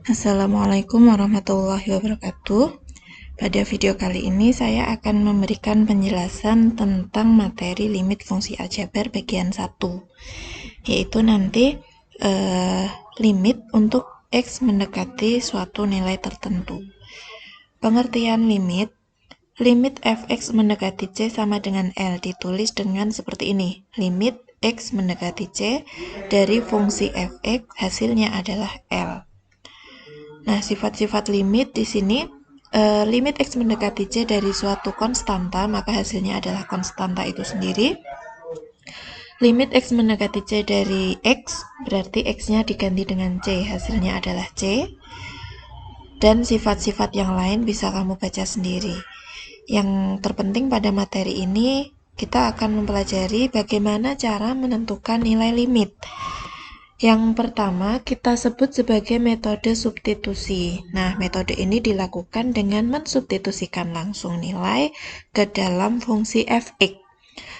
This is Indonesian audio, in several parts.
Assalamualaikum warahmatullahi wabarakatuh. Pada video kali ini saya akan memberikan penjelasan tentang materi limit fungsi aljabar bagian 1, yaitu nanti limit untuk X mendekati suatu nilai tertentu. Pengertian limit fx mendekati C sama dengan L ditulis dengan seperti ini. Limit X mendekati C dari fungsi fx hasilnya adalah L. Nah, sifat-sifat limit di sini, limit X mendekati C dari suatu konstanta, maka hasilnya adalah konstanta itu sendiri. Limit X mendekati C dari X, berarti X-nya diganti dengan C, hasilnya adalah C. Dan sifat-sifat yang lain bisa kamu baca sendiri. Yang terpenting pada materi ini, kita akan mempelajari bagaimana cara menentukan nilai limit. Yang pertama kita sebut sebagai metode substitusi. Nah, metode ini dilakukan dengan mensubstitusikan langsung nilai ke dalam fungsi fx.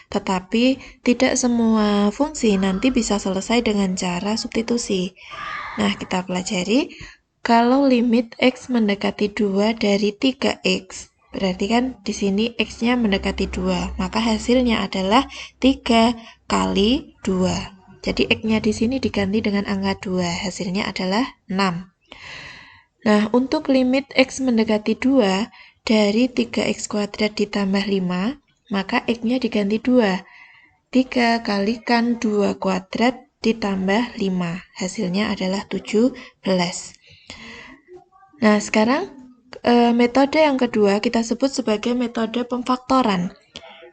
Tetapi tidak semua fungsi nanti bisa selesai dengan cara substitusi. Nah, kita pelajari kalau limit x mendekati 2 dari 3x, berarti kan di sini x-nya mendekati 2, maka hasilnya adalah 3 kali 2. Jadi X-nya di sini diganti dengan angka 2, hasilnya adalah 6. Nah, untuk limit X mendekati 2 dari 3X kuadrat ditambah 5, maka X-nya diganti 2. 3 kalikan 2 kuadrat ditambah 5, hasilnya adalah 17. Nah, sekarang metode yang kedua kita sebut sebagai metode pemfaktoran.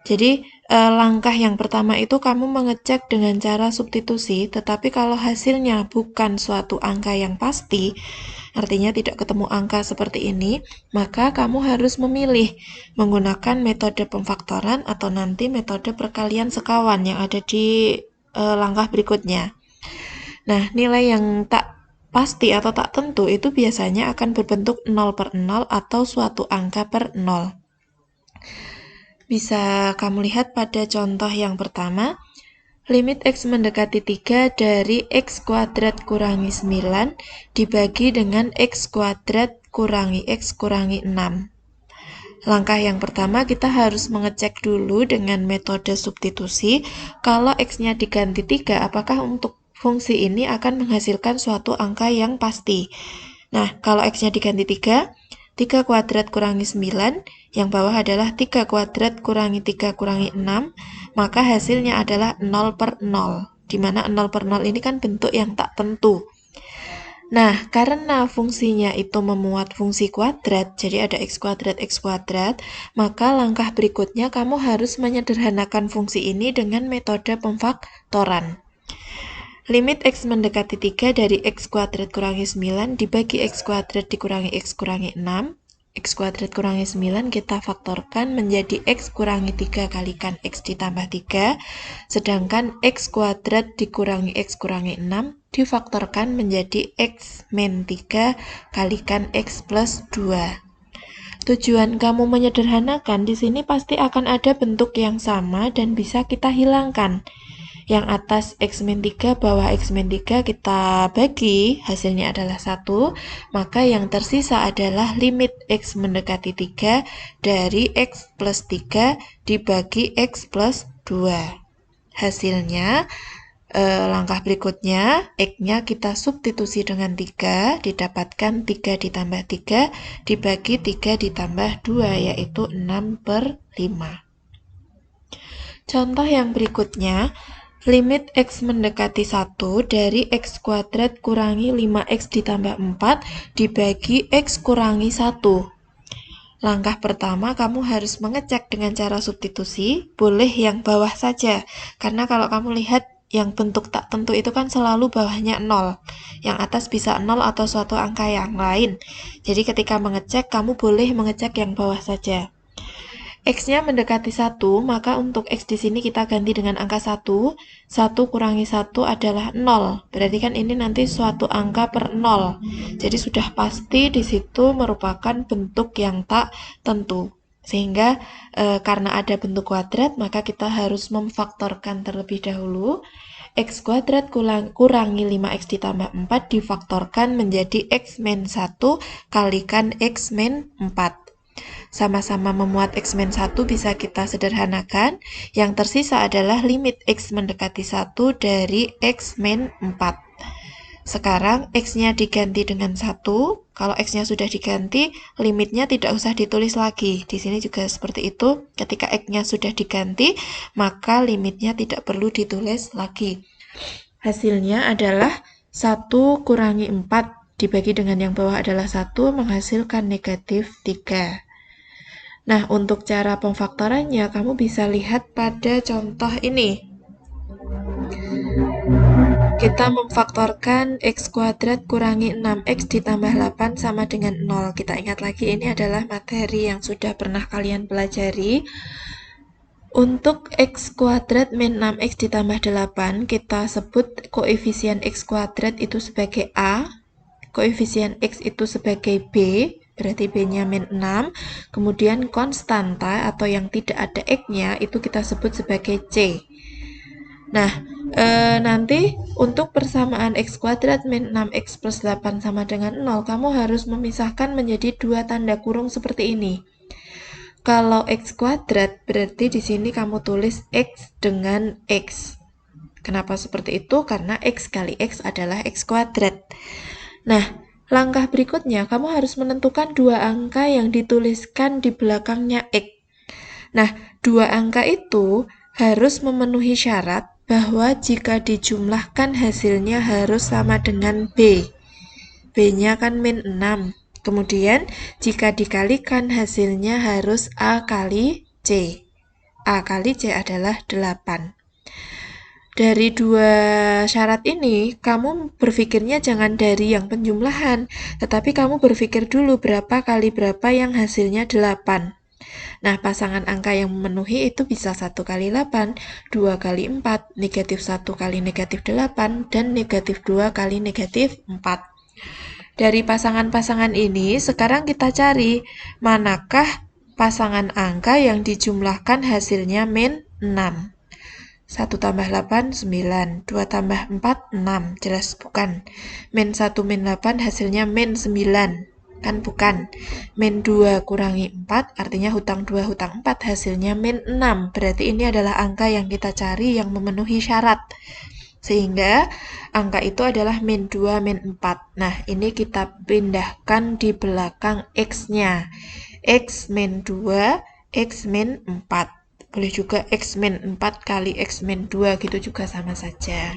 Jadi langkah yang pertama itu kamu mengecek dengan cara substitusi, tetapi kalau hasilnya bukan suatu angka yang pasti, artinya tidak ketemu angka seperti ini, maka kamu harus memilih menggunakan metode pemfaktoran atau nanti metode perkalian sekawan yang ada di langkah berikutnya. Nah, nilai yang tak pasti atau tak tentu itu biasanya akan berbentuk 0/0 atau suatu angka per 0. Bisa kamu lihat pada contoh yang pertama, limit X mendekati 3 dari X kuadrat kurangi 9 dibagi dengan X kuadrat kurangi X kurangi 6. Langkah yang pertama kita harus mengecek dulu dengan metode substitusi, kalau X-nya diganti 3, apakah untuk fungsi ini akan menghasilkan suatu angka yang pasti. Nah, kalau X-nya diganti 3, 3 kuadrat kurangi 9, yang bawah adalah 3 kuadrat kurangi 3 kurangi 6, maka hasilnya adalah 0/0, di mana 0/0 ini kan bentuk yang tak tentu. Nah, karena fungsinya itu memuat fungsi kuadrat, jadi ada X kuadrat, maka langkah berikutnya kamu harus menyederhanakan fungsi ini dengan metode pemfaktoran. Limit X mendekati 3 dari X kuadrat kurangi 9 dibagi X kuadrat dikurangi X kurangi 6. X kuadrat kurangi 9 kita faktorkan menjadi X kurangi 3 kalikan X ditambah 3. Sedangkan X kuadrat dikurangi X kurangi 6 difaktorkan menjadi X min 3 kalikan X plus 2. Tujuan kamu menyederhanakan di sini pasti akan ada bentuk yang sama dan bisa kita hilangkan. Yang atas X min 3, bawah X min 3 kita bagi, hasilnya adalah 1, maka yang tersisa adalah limit X mendekati 3 dari X plus 3 dibagi X plus 2. Hasilnya, langkah berikutnya, X-nya kita substitusi dengan 3, didapatkan 3 ditambah 3 dibagi 3 ditambah 2, yaitu 6/5. Contoh yang berikutnya, limit X mendekati 1 dari X kuadrat kurangi 5X ditambah 4 dibagi X kurangi 1. Langkah pertama kamu harus mengecek dengan cara substitusi, boleh yang bawah saja, karena kalau kamu lihat yang bentuk tak tentu itu kan selalu bawahnya 0, yang atas bisa 0 atau suatu angka yang lain. Jadi ketika mengecek, kamu boleh mengecek yang bawah saja. X-nya mendekati 1, maka untuk X di sini kita ganti dengan angka 1. 1 kurangi 1 adalah 0. Berarti kan ini nanti suatu angka per 0. Jadi sudah pasti di situ merupakan bentuk yang tak tentu. Sehingga karena ada bentuk kuadrat, maka kita harus memfaktorkan terlebih dahulu. X kuadrat kurangi 5X ditambah 4 difaktorkan menjadi X min 1 kalikan X min 4. Sama-sama memuat X min 1 bisa kita sederhanakan. Yang tersisa adalah limit X mendekati 1 dari X min 4. Sekarang X-nya diganti dengan 1. Kalau X-nya sudah diganti, limitnya tidak usah ditulis lagi. Di sini juga seperti itu. Ketika X-nya sudah diganti, maka limitnya tidak perlu ditulis lagi. Hasilnya adalah 1 kurangi 4 dibagi dengan yang bawah adalah 1 menghasilkan negatif 3. Nah, untuk cara pemfaktorannya, kamu bisa lihat pada contoh ini. Kita memfaktorkan X kuadrat kurangi 6X ditambah 8 sama dengan 0. Kita ingat lagi, ini adalah materi yang sudah pernah kalian pelajari. Untuk X kuadrat min 6X ditambah 8, kita sebut koefisien X kuadrat itu sebagai A, koefisien X itu sebagai B, berarti B-nya min 6, kemudian konstanta atau yang tidak ada X-nya itu kita sebut sebagai C. Nah, nanti untuk persamaan X kuadrat min 6X plus 8 sama dengan 0, kamu harus memisahkan menjadi dua tanda kurung seperti ini. Kalau X kuadrat, berarti di sini kamu tulis X dengan X. Kenapa seperti itu? Karena X kali X adalah X kuadrat. Nah, langkah berikutnya, kamu harus menentukan dua angka yang dituliskan di belakangnya X. Nah, dua angka itu harus memenuhi syarat bahwa jika dijumlahkan hasilnya harus sama dengan B. B-nya kan min 6. Kemudian, jika dikalikan hasilnya harus A kali C. A kali C adalah 8. Dari dua syarat ini, kamu berpikirnya jangan dari yang penjumlahan, tetapi kamu berpikir dulu berapa kali berapa yang hasilnya 8. Nah, pasangan angka yang memenuhi itu bisa 1 kali 8, 2 kali 4, negatif 1 kali negatif 8, dan negatif 2 kali negatif 4. Dari pasangan-pasangan ini, sekarang kita cari manakah pasangan angka yang dijumlahkan hasilnya min 6. 1 tambah 8, 9. 2 tambah 4, 6. Jelas bukan. Min 1 min 8 hasilnya min 9. Kan bukan. Min 2 kurangi 4 artinya hutang 2 hutang 4 hasilnya min 6. Berarti ini adalah angka yang kita cari yang memenuhi syarat. Sehingga angka itu adalah min 2 min 4. Nah, ini kita pindahkan di belakang X-nya. X min 2, X min 4. Boleh juga X min 4 kali X min 2 gitu juga sama saja.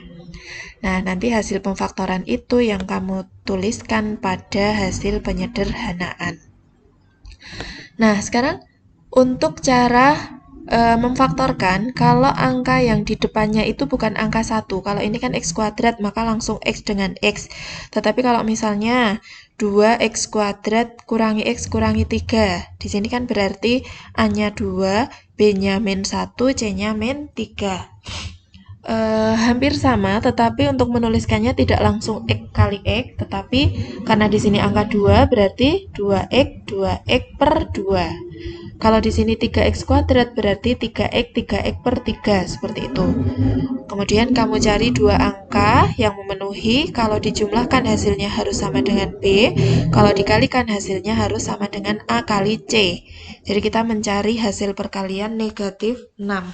Nah, nanti hasil pemfaktoran itu yang kamu tuliskan pada hasil penyederhanaan. Nah, sekarang untuk cara memfaktorkan, kalau angka yang di depannya itu bukan angka 1. Kalau ini kan X kuadrat, maka langsung X dengan X. Tetapi kalau misalnya 2X kuadrat kurangi X kurangi 3. Di sini kan berarti A-nya 2, B-nya min 1, C-nya min 3. Hampir sama, tetapi untuk menuliskannya tidak langsung X kali X, tetapi karena di sini angka 2, berarti 2X per 2. Kalau di sini 3X kuadrat, berarti 3X per 3, seperti itu. Kemudian kamu cari dua angka yang memenuhi, kalau dijumlahkan hasilnya harus sama dengan B, kalau dikalikan hasilnya harus sama dengan A kali C. Jadi kita mencari hasil perkalian negatif 6.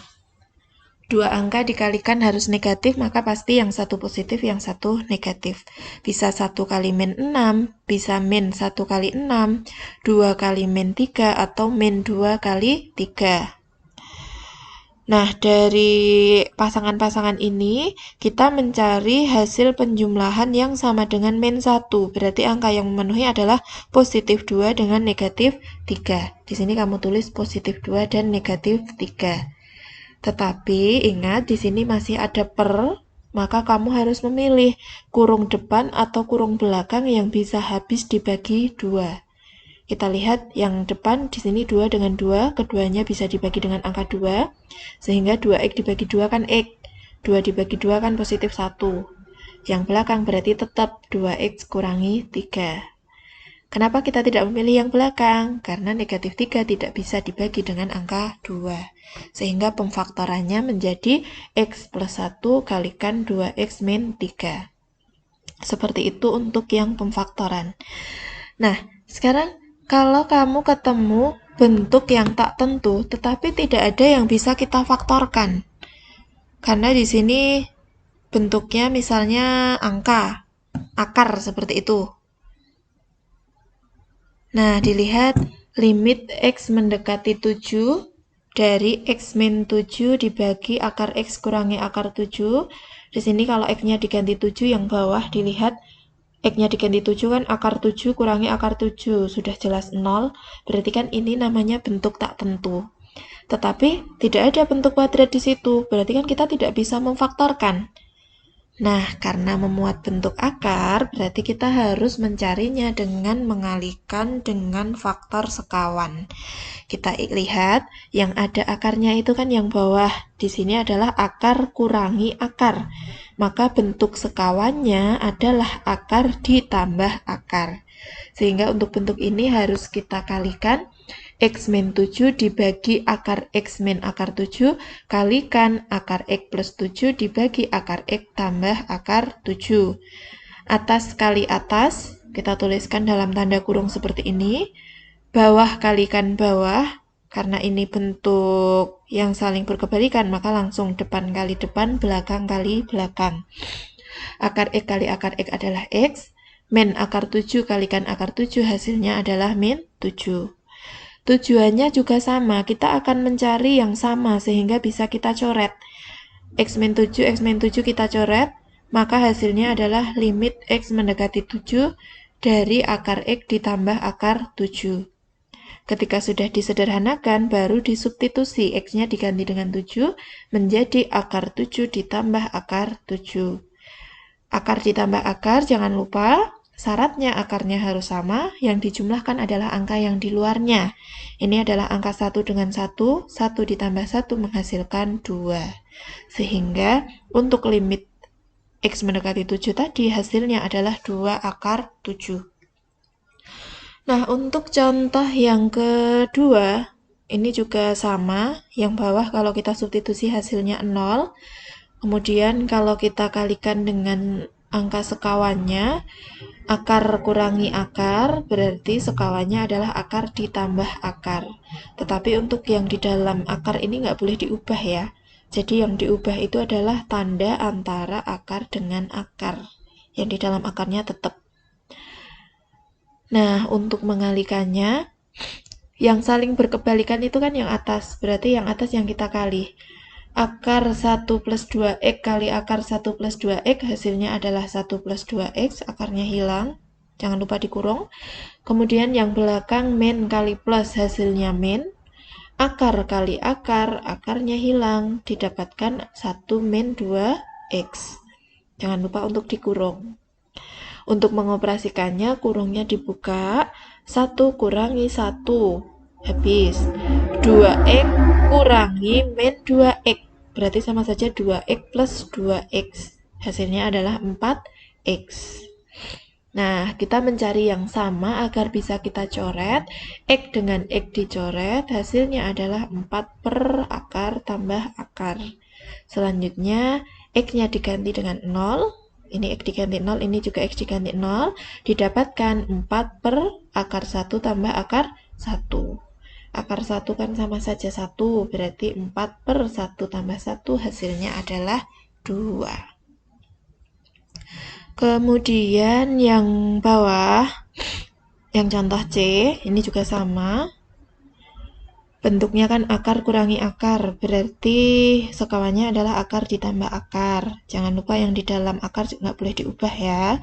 Dua angka dikalikan harus negatif, maka pasti yang satu positif, yang satu negatif. Bisa 1 kali min 6, bisa min 1 kali 6, 2 kali min 3, atau min 2 kali 3. Nah, dari pasangan-pasangan ini, kita mencari hasil penjumlahan yang sama dengan min 1. Berarti angka yang memenuhi adalah positif 2 dengan negatif 3. Di sini kamu tulis positif 2 dan negatif 3. Tetapi ingat di sini masih ada per, maka kamu harus memilih kurung depan atau kurung belakang yang bisa habis dibagi 2. Kita lihat yang depan di sini 2 dengan 2, keduanya bisa dibagi dengan angka 2, sehingga 2X dibagi 2 kan X, 2 dibagi 2 kan positif 1. Yang belakang berarti tetap 2X kurangi 3. Kenapa kita tidak memilih yang belakang? Karena negatif 3 tidak bisa dibagi dengan angka 2. Sehingga pemfaktorannya menjadi X plus 1 kalikan 2X min 3. Seperti itu untuk yang pemfaktoran. Nah, sekarang kalau kamu ketemu bentuk yang tak tentu, tetapi tidak ada yang bisa kita faktorkan. Karena di sini bentuknya misalnya angka, akar seperti itu. Nah, dilihat limit X mendekati 7 dari X min 7 dibagi akar X kurangi akar 7. Di sini kalau X-nya diganti 7, yang bawah dilihat X-nya diganti 7 kan akar 7 kurangi akar 7. Sudah jelas 0, berarti kan ini namanya bentuk tak tentu. Tetapi tidak ada bentuk kuadrat di situ, berarti kan kita tidak bisa memfaktorkan. Nah, karena memuat bentuk akar, berarti kita harus mencarinya dengan mengalihkan dengan faktor sekawan. Kita lihat, yang ada akarnya itu kan yang bawah. Di sini adalah akar kurangi akar. Maka bentuk sekawannya adalah akar ditambah akar. Sehingga untuk bentuk ini harus kita kalikan X min 7 dibagi akar X min akar 7 kalikan akar X plus 7 dibagi akar X tambah akar 7. Atas kali atas, kita tuliskan dalam tanda kurung seperti ini. Bawah kalikan bawah, karena ini bentuk yang saling berkebalikan, maka langsung depan kali depan, belakang kali belakang. Akar X kali akar X adalah X, min akar 7 kalikan akar 7 hasilnya adalah min 7. Tujuannya juga sama, kita akan mencari yang sama sehingga bisa kita coret. X min 7 kita coret, maka hasilnya adalah limit X mendekati 7 dari akar X ditambah akar 7. Ketika sudah disederhanakan, baru disubstitusi, X-nya diganti dengan 7 menjadi akar 7 ditambah akar 7. Akar ditambah akar, jangan lupa syaratnya akarnya harus sama, yang dijumlahkan adalah angka yang di luarnya. Ini adalah angka 1 dengan 1, 1 ditambah 1 menghasilkan 2. Sehingga untuk limit X mendekati 7 tadi hasilnya adalah 2 akar 7. Nah, untuk contoh yang kedua, ini juga sama. Yang bawah kalau kita substitusi hasilnya 0. Kemudian kalau kita kalikan dengan angka sekawannya, akar kurangi akar, berarti sekawannya adalah akar ditambah akar. Tetapi untuk yang di dalam akar ini nggak boleh diubah ya. Jadi yang diubah itu adalah tanda antara akar dengan akar. Yang di dalam akarnya tetap. Nah, untuk mengalihkannya, yang saling berkebalikan itu kan yang atas. Berarti yang atas yang kita kali. Akar 1 plus 2X kali akar 1 plus 2X hasilnya adalah 1 plus 2X, akarnya hilang, jangan lupa dikurung. Kemudian yang belakang min kali plus hasilnya min, akar kali akar, akarnya hilang, didapatkan 1 min 2X. Jangan lupa untuk dikurung. Untuk mengoperasikannya, kurungnya dibuka, 1 kurangi 1, habis 2X kurangi min 2X, berarti sama saja 2X plus 2X, hasilnya adalah 4X. Nah, kita mencari yang sama agar bisa kita coret. X dengan X dicoret, hasilnya adalah 4 per akar tambah akar. Selanjutnya, X-nya diganti dengan 0. Ini X diganti 0, ini juga X diganti 0. Didapatkan 4 per akar 1 tambah akar 1. Akar 1 kan sama saja 1, berarti 4 per 1 tambah 1 hasilnya adalah 2. Kemudian yang bawah, yang contoh C, ini juga sama. Bentuknya kan akar kurangi akar, berarti sekawannya adalah akar ditambah akar. Jangan lupa yang di dalam akar nggak boleh diubah ya.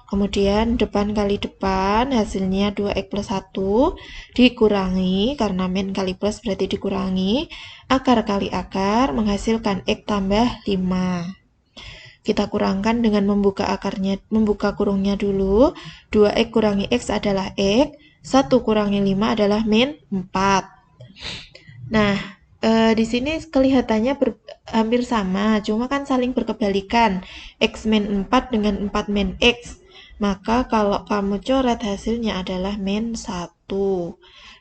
Kemudian depan kali depan, hasilnya 2X plus 1, dikurangi, karena min kali plus berarti dikurangi, akar kali akar, menghasilkan X tambah 5. Kita kurangkan dengan membuka kurungnya dulu. 2X kurangi X adalah X, 1 kurangi 5 adalah min 4. Nah, di sini kelihatannya hampir sama, cuma kan saling berkebalikan. X min 4 dengan 4 min X. Maka kalau kamu coret hasilnya adalah min 1.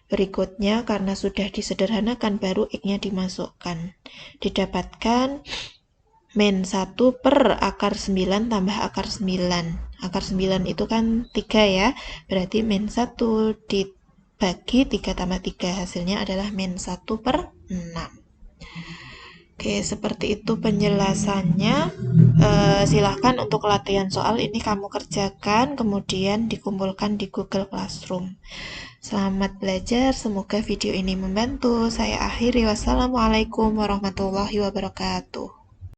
Berikutnya karena sudah disederhanakan baru X-nya dimasukkan. Didapatkan min 1 per akar 9 tambah akar 9. Akar 9 itu kan 3 ya. Berarti min 1 dibagi 3 tambah 3. Hasilnya adalah min 1 per 6. Oke, seperti itu penjelasannya. Silahkan untuk latihan soal ini kamu kerjakan, kemudian dikumpulkan di Google Classroom. Selamat belajar, semoga video ini membantu. Saya akhiri, wassalamualaikum warahmatullahi wabarakatuh.